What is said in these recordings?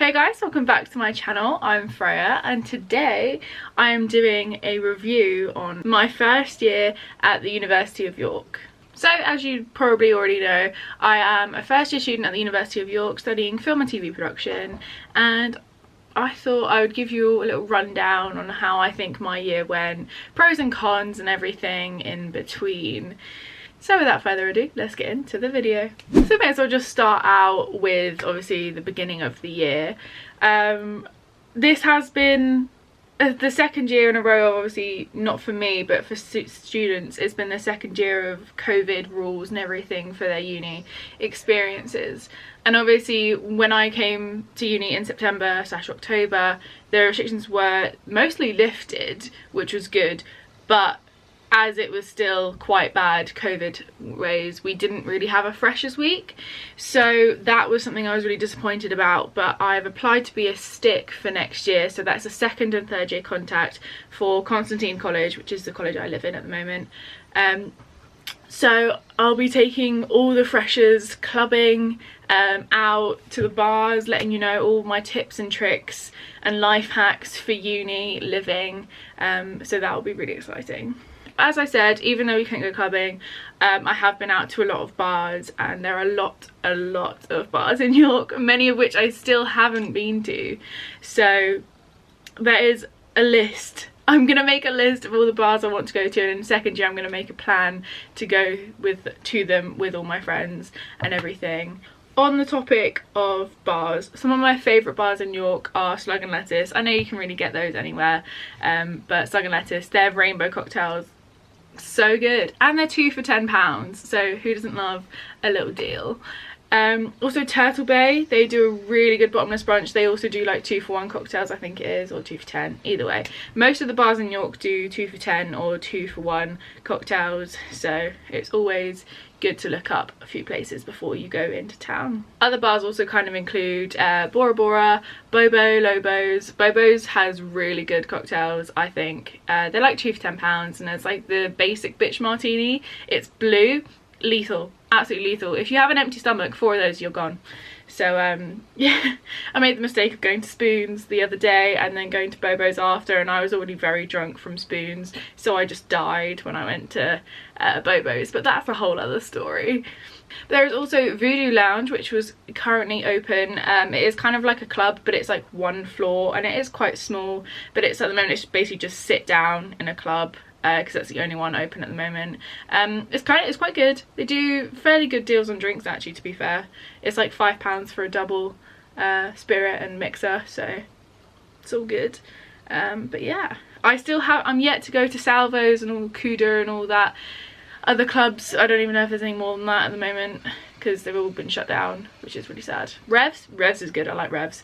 Hey guys, welcome back to my channel. I'm Freya and today I am doing a review on my first year at the University of York. So as you probably already know, I am a first year student at the University of York studying film and TV production, and I thought I would give you a little rundown on how I think my year went, pros and cons and everything in between. So without further ado, let's get into the video. So may as well just start out with obviously the beginning of the year. This has been the second year in a row, obviously not for me but for students. It's been the second year of COVID rules and everything for their uni experiences. And obviously when I came to uni in September/October, the restrictions were mostly lifted, which was good, but as it was still quite bad COVID ways, we didn't really have a freshers week, so that was something I was really disappointed about. But I've applied to be a stick for next year, so that's a second and third year contact for Constantine College, which is the college I live in at the moment. So I'll be taking all the freshers clubbing out to the bars, letting you know all my tips and tricks and life hacks for uni living, so that will be really exciting. As I said, even though we couldn't go clubbing, I have been out to a lot of bars, and there are a lot of bars in York, many of which I still haven't been to. So there is a list. I'm going to make a list of all the bars I want to go to, and in second year I'm going to make a plan to go to them with all my friends and everything. On the topic of bars, some of my favourite bars in York are Slug and Lettuce. I know you can really get those anywhere, but Slug and Lettuce, their rainbow cocktails, so good, and they're 2 for £10, so who doesn't love a little deal? Also Turtle Bay, they do a really good bottomless brunch. They also do like 2 for 1 cocktails, I think it is, or 2 for 10, either way. Most of the bars in York do 2 for 10 or 2 for 1 cocktails, so it's always good to look up a few places before you go into town. Other bars also kind of include Bora Bora, Bobo, Lobos. Bobo's has really good cocktails, I think. They're like 2 for £10, and there's like the basic bitch martini. It's blue, lethal, absolutely lethal. If you have an empty stomach, 4 of those, you're gone. So yeah, I made the mistake of going to Spoons the other day and then going to Bobo's after, and I was already very drunk from Spoons, so I just died when I went to Bobo's, but that's a whole other story. There is also Voodoo Lounge, which was currently open. It is kind of like a club, but it's like 1 floor, and it is quite small, but it's at the moment it's basically just sit down in a club, because that's the only one open at the moment. It's quite good. They do fairly good deals on drinks, actually, to be fair. It's like £5 for a double spirit and mixer, so it's all good. But yeah, I'm yet to go to Salvo's and all Cuda and all that other clubs. I don't even know if there's any more than that at the moment, because they've all been shut down, which is really sad. Revs is good. I like Revs,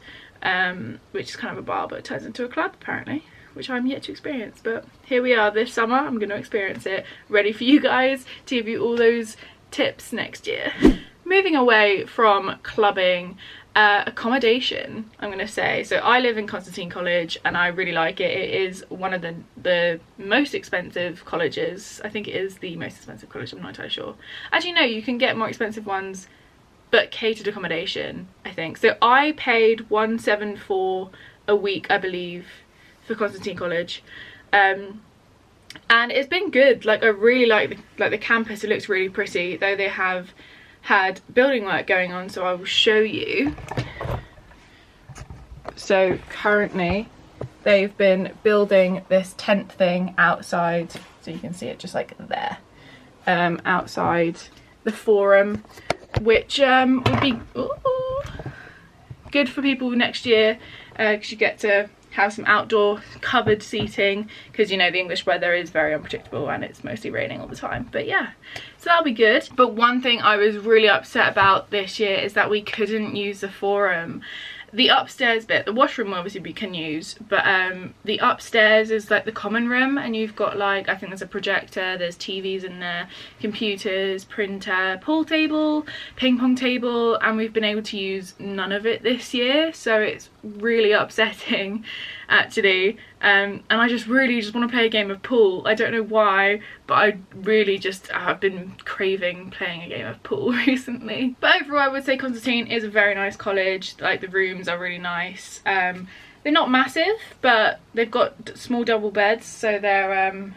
which is kind of a bar but it turns into a club apparently, which I'm yet to experience. But here we are this summer, I'm going to experience it, ready for you guys to give you all those tips next year. Moving away from clubbing, accommodation, I'm going to say. So I live in Constantine College and I really like it. It is one of the most expensive colleges. I think it is the most expensive college, I'm not entirely sure. Actually no, you can get more expensive ones, but catered accommodation, I think. So I paid £174 a week, I believe, for Constantine College, and it's been good. Like, I really like the campus. It looks really pretty, though they have had building work going on, so I will show you. So currently they've been building this tent thing outside, so you can see it just like there, outside the forum, which would be good for people next year, because you get to have some outdoor covered seating, because you know the English weather is very unpredictable and it's mostly raining all the time. But yeah, so that'll be good. But one thing I was really upset about this year is that we couldn't use the forum. The upstairs bit, the washroom obviously we can use, but the upstairs is like the common room, and you've got like, I think there's a projector, there's TVs in there, computers, printer, pool table, ping pong table, and we've been able to use none of it this year, so it's really upsetting actually. and I just really just want to play a game of pool. I don't know why, but I really just have been craving playing a game of pool recently. But overall I would say Constantine is a very nice college. Like, the rooms are really nice. They're not massive, but they've got small double beds, so they're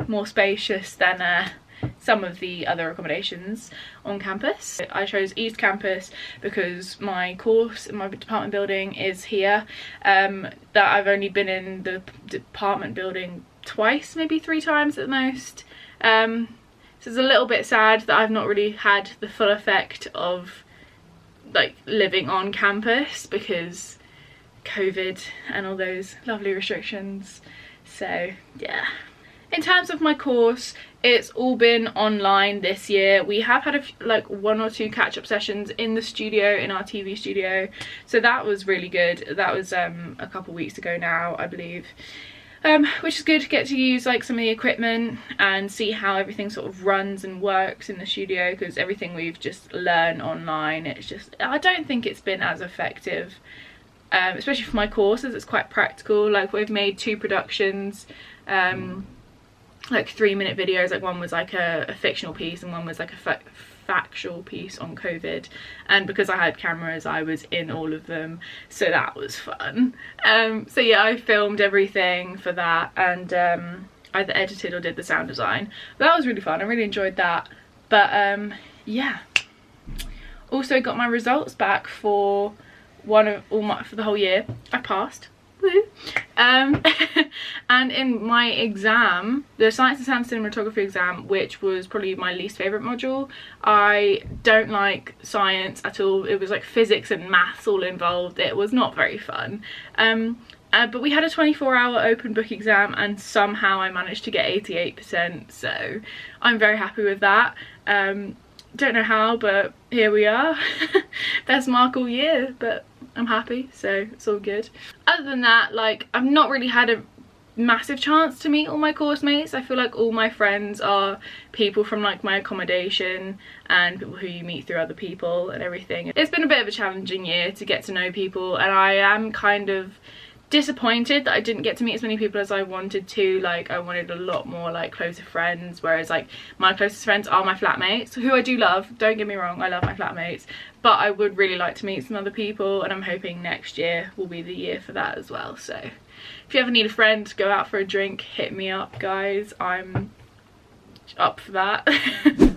more spacious than some of the other accommodations on campus. I chose East Campus because my course in my department building is here. That I've only been in the department building twice, maybe 3 times at the most. So it's a little bit sad that I've not really had the full effect of like living on campus because COVID and all those lovely restrictions. So yeah. In terms of my course, it's all been online this year. We have had like 1 or 2 catch-up sessions in the studio, in our TV studio, so that was really good. That was a couple weeks ago now, I believe, which is good to get to use like some of the equipment and see how everything sort of runs and works in the studio, because everything we've just learned online, it's just, I don't think it's been as effective, especially for my courses. It's quite practical. Like, we've made 2 productions, like 3-minute videos. Like, one was like a fictional piece and one was like a factual piece on COVID, and because I had cameras I was in all of them, so that was fun. So yeah, I filmed everything for that and either edited or did the sound design. But that was really fun. I really enjoyed that. But yeah, also got my results back for for the whole year. I passed. Woo. And in my exam, the Science and Sound Cinematography exam, which was probably my least favourite module, I don't like science at all. It was like physics and maths all involved. It was not very fun. But we had a 24-hour open book exam and somehow I managed to get 88%, so I'm very happy with that. Don't know how, but here we are. Best mark all year, but I'm happy, so it's all good. Other than that, like, I've not really had a massive chance to meet all my course mates. I feel like all my friends are people from like my accommodation and people who you meet through other people and everything. It's been a bit of a challenging year to get to know people, and I am kind of disappointed that I didn't get to meet as many people as I wanted to. Like, I wanted a lot more like closer friends, whereas like my closest friends are my flatmates, who I do love, don't get me wrong, I love my flatmates, but I would really like to meet some other people, and I'm hoping next year will be the year for that as well. So if you ever need a friend to go out for a drink, hit me up, guys. I'm up for that.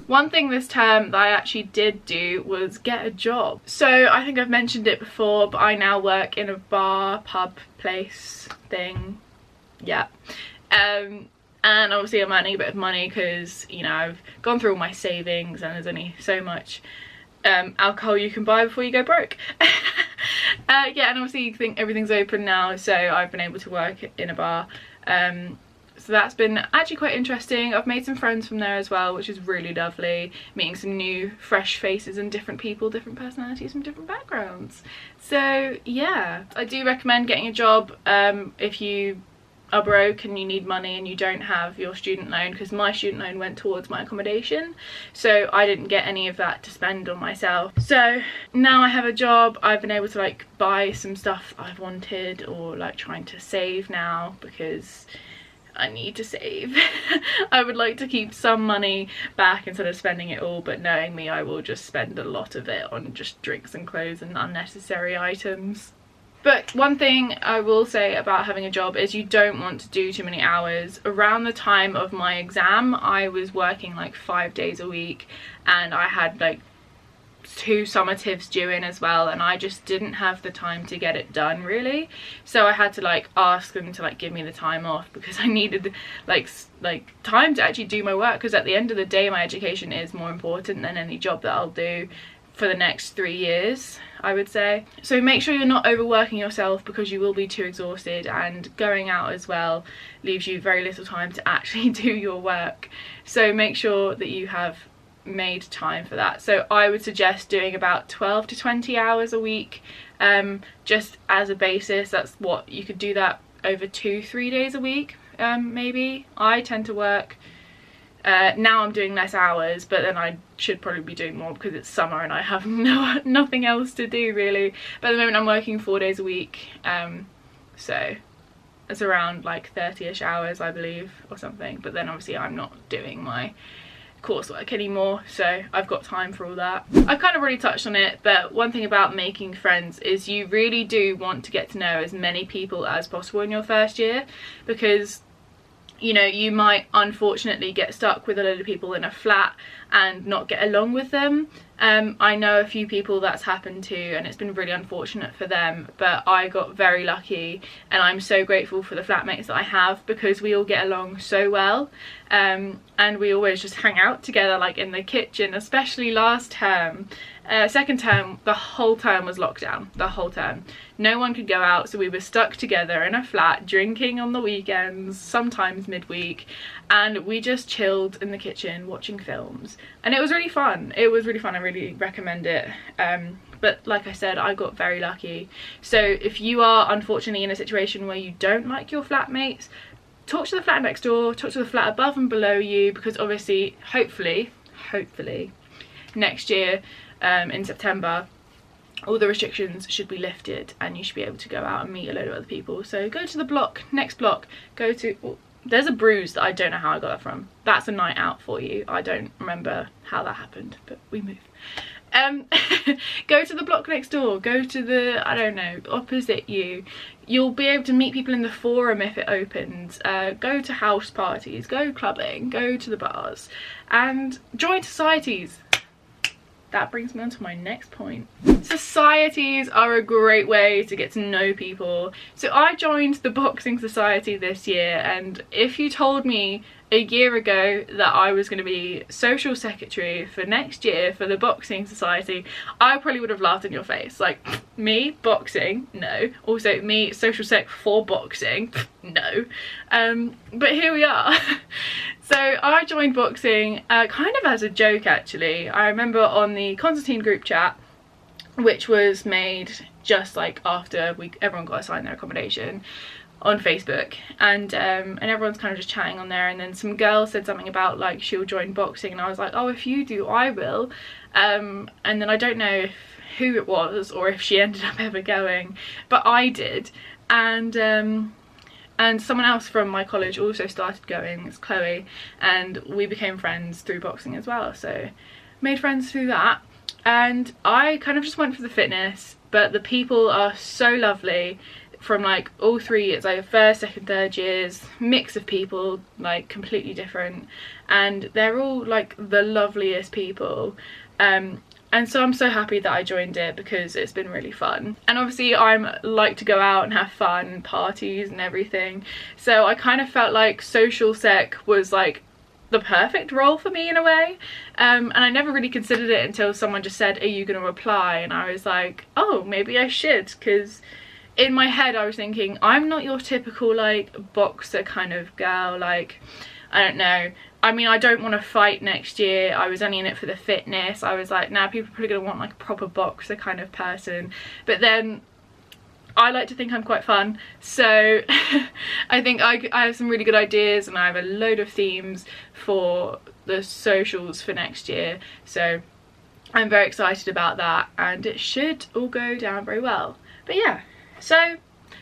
One thing this term that I actually did do was get a job. So I think I've mentioned it before, but I now work in a bar, pub, place thing. Yeah. And obviously I'm earning a bit of money because, you know, I've gone through all my savings and there's only so much alcohol you can buy before you go broke. Yeah, and obviously you think everything's open now, so I've been able to work in a bar. So that's been actually quite interesting. I've made some friends from there as well, which is really lovely. Meeting some new fresh faces and different people, different personalities from different backgrounds. So yeah, I do recommend getting a job if you are broke and you need money and you don't have your student loan, because my student loan went towards my accommodation, so I didn't get any of that to spend on myself. So now I have a job, I've been able to like buy some stuff I've wanted, or like trying to save now because I need to save. I would like to keep some money back instead of spending it all, but knowing me, I will just spend a lot of it on just drinks and clothes and unnecessary items. But one thing I will say about having a job is you don't want to do too many hours. Around the time of my exam, I was working like 5 days a week, and I had like 2 summatives due in as well, and I just didn't have the time to get it done really. So I had to like ask them to like give me the time off, because I needed like time to actually do my work, because at the end of the day my education is more important than any job that I'll do for the next 3 years, I would say. So make sure you're not overworking yourself, because you will be too exhausted, and going out as well leaves you very little time to actually do your work. So make sure that you have made time for that. So I would suggest doing about 12 to 20 hours a week, just as a basis. That's what you could do that over 2-3 days a week, maybe. I tend to work now I'm doing less hours, but then I should probably be doing more because it's summer and I have nothing else to do really. But at the moment I'm working 4 days a week, so It's around like 30ish hours, I believe, or something. But then obviously I'm not doing my coursework anymore, so I've got time for all that. I've kind of already touched on it, but one thing about making friends is you really do want to get to know as many people as possible in your first year, because you know, you might unfortunately get stuck with a load of people in a flat and not get along with them. I know a few people that's happened to, and it's been really unfortunate for them, but I got very lucky and I'm so grateful for the flatmates that I have, because we all get along so well, and we always just hang out together, like in the kitchen, especially last term. Second term, the whole term was lockdown, the whole term. No one could go out, so we were stuck together in a flat, drinking on the weekends, sometimes midweek, and we just chilled in the kitchen watching films, and it was really fun. It was really fun. I really recommend it. But like I said, I got very lucky. So if you are unfortunately in a situation where you don't like your flatmates, talk to the flat next door, talk to the flat above and below you, because obviously, hopefully next year, in September, all the restrictions should be lifted and you should be able to go out and meet a load of other people. So go to the block, next block, go to, oh, there's a bruise that I don't know how I got that from. That's a night out for you. I don't remember how that happened, but we move. Go to the block next door, go to the, I don't know, opposite you. You'll be able to meet people in the forum if it opens. Go to house parties, go clubbing, go to the bars, and join societies. That brings me on to my next point. Societies are a great way to get to know people. So I joined the boxing society this year, and if you told me a year ago that I was going to be social secretary for next year for the boxing society, I probably would have laughed in your face. Like, me boxing? No. Also, me social sec for boxing? No. But here we are. So I joined boxing kind of as a joke, actually. I remember on the Constantine group chat, which was made just like after everyone got assigned their accommodation, on Facebook, and everyone's kind of just chatting on there, and then some girl said something about like she'll join boxing, and I was like, oh, if you do, I will. And then I don't know who it was or if she ended up ever going, but I did, and someone else from my college also started going, it's Chloe, and we became friends through boxing as well, so made friends through that. And I kind of just went for the fitness, but the people are so lovely. From like all three, it's like first, second, third years, mix of people, like completely different, and they're all like the loveliest people. And so I'm so happy that I joined it, because it's been really fun. And obviously I'm like to go out and have fun and parties and everything, so I kind of felt like social sec was like the perfect role for me in a way. And I never really considered it until someone just said, are you gonna apply? And I was like, oh, maybe I should, because in my head I was thinking, I'm not your typical like boxer kind of girl. Like, I don't know, I mean, I don't want to fight next year. I was only in it for the fitness. I was like, nah, people are probably gonna want like a proper boxer kind of person. But then I like to think I'm quite fun, so I think I have some really good ideas, and I have a load of themes for the socials for next year, so I'm very excited about that, and it should all go down very well. But yeah, so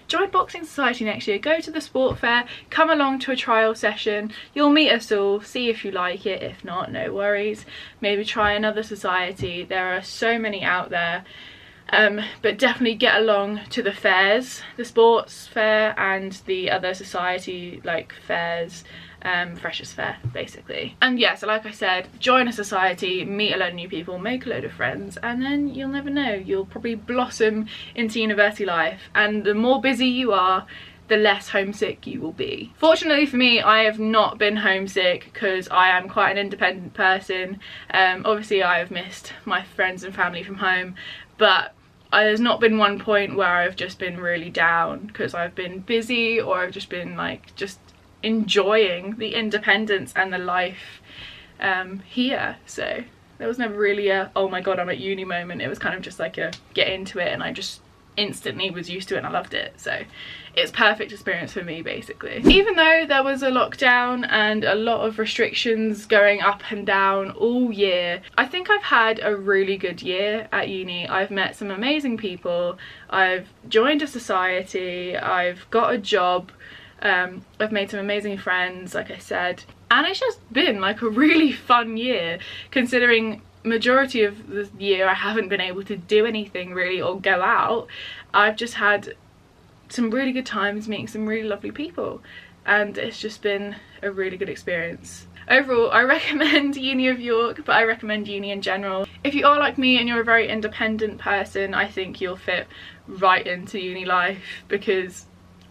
join Boxing Society next year, go to the sport fair, come along to a trial session, you'll meet us all, see if you like it, if not, no worries, maybe try another society. There are so many out there, but definitely get along to the fairs, the sports fair and the other society like fairs, freshers fair basically. And yeah, so like I said, join a society, meet a load of new people, make a load of friends, and then you'll never know, you'll probably blossom into university life, and the more busy you are, the less homesick you will be. Fortunately for me, I have not been homesick, because I am quite an independent person. Obviously I have missed my friends and family from home, but there's not been one point where I've just been really down because I've been busy, or I've just been like just enjoying the independence and the life here. So there was never really a oh my god I'm at uni moment. It was kind of just like a get into it, and I just instantly was used to it and I loved it. So it's perfect experience for me basically. Even though there was a lockdown and a lot of restrictions going up and down all year, I think I've had a really good year at uni. I've met some amazing people, I've joined a society, I've got a job, I've made some amazing friends, like I said, and it's just been like a really fun year, considering majority of the year I haven't been able to do anything really or go out. I've just had some really good times meeting some really lovely people, and it's just been a really good experience. Overall, I recommend Uni of York, but I recommend uni in general. If you are like me and you're a very independent person, I think you'll fit right into uni life, because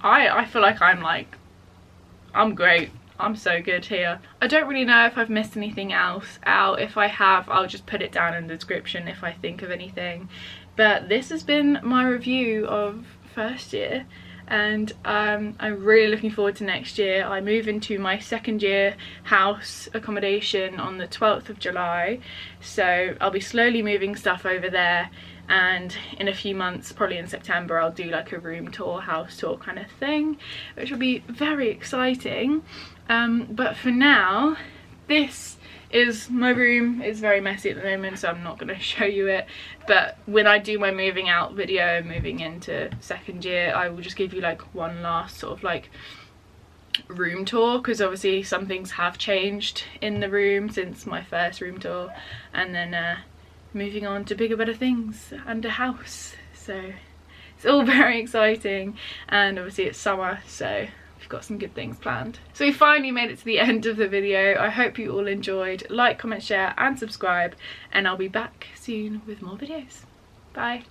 I feel like I'm great. I'm so good here. I don't really know if I've missed anything else out. If I have, I'll just put it down in the description if I think of anything. But this has been my review of first year, and I'm really looking forward to next year. I move into my second year house accommodation on the 12th of July, so I'll be slowly moving stuff over there, and in a few months, probably in September, I'll do like a room tour, house tour kind of thing, which will be very exciting. But for now, this is my room. It's very messy at the moment, so I'm not going to show you it, but when I do my moving out video, moving into second year, I will just give you like one last sort of like room tour, because obviously some things have changed in the room since my first room tour, and then moving on to bigger, better things and a house. So it's all very exciting, and obviously it's summer, so we've got some good things planned. So we finally made it to the end of the video. I hope you all enjoyed. Like, comment, share and subscribe, and I'll be back soon with more videos. Bye.